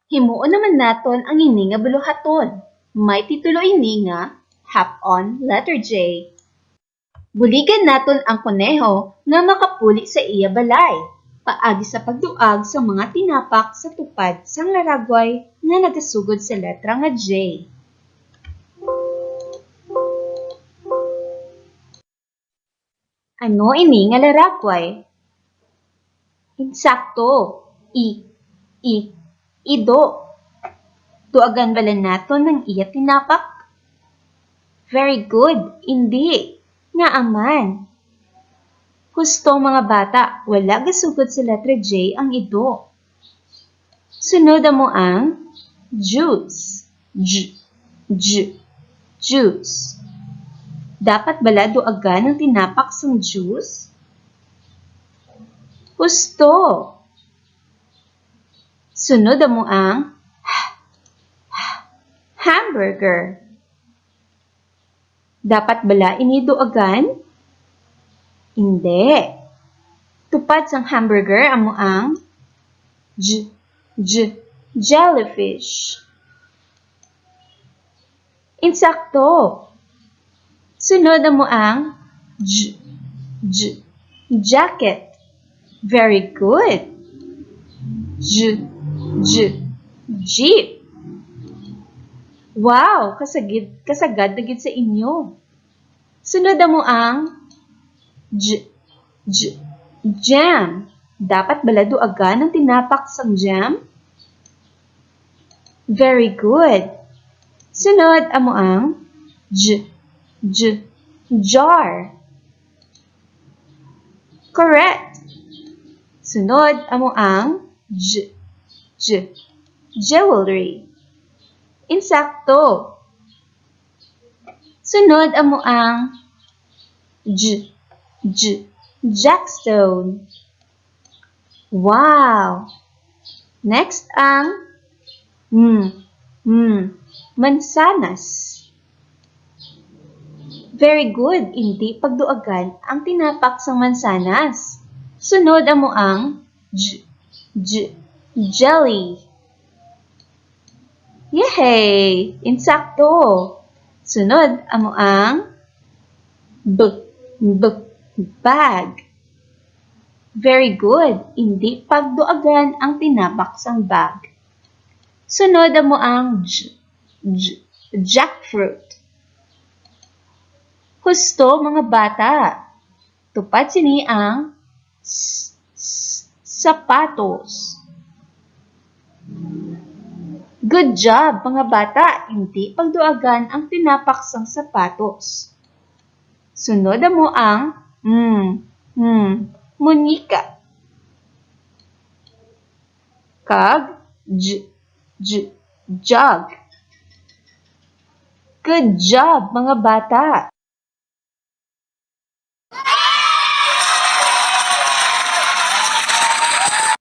Himuon naman naton ang ini nga buluhaton. May titulo ini nga Hap-on letter J. Buligan naton ang kuneho nga makapuli sa iya balay. Paagi sa pagduag sa mga tinapak sa tupad sang laragway nga nagasugod sa letra nga J. Ano ini nga laragway? Insakto. Ido. Tuagan bala naton ng iya tinapak? Very good. Hindi. Nga aman. Husto mga bata, wala gasugod sa letra J ang ido. Sunod mo ang juice. Juice. Dapat bala duagan ang tinapak sang juice? Husto. Sunod mo ang hamburger. Dapat bala ini duagan? Hindi. Tupad sang hamburger amo ang jellyfish. Insakto. Sunod mo ang jacket. Very good. Jeep. Wow, kasagad na gid sa inyo. Sunod mo ang jam. Dapat bala duagan ang tinapak sang jam? Very good. Sunod mo ang jar. Correct. Sunod mo ang jewelry. Insakto. Sunod mo ang jackstone. Wow! Next ang mansanas. Very good. Hindi pagduagan ang tinapak sa mansanas. Sunod mo ang jelly. Yay! Insakto. Sunod mo ang bag. Very good. Hindi pagduagan ang tinapak sang bag. Sunod mo ang jackfruit. Husto mga bata. Tupad sini ang sapatos. Good job mga bata. Hindi pagduagan ang tinapak sang sapatos. Sunod mo ang munika. Kag jug. Good job mga bata.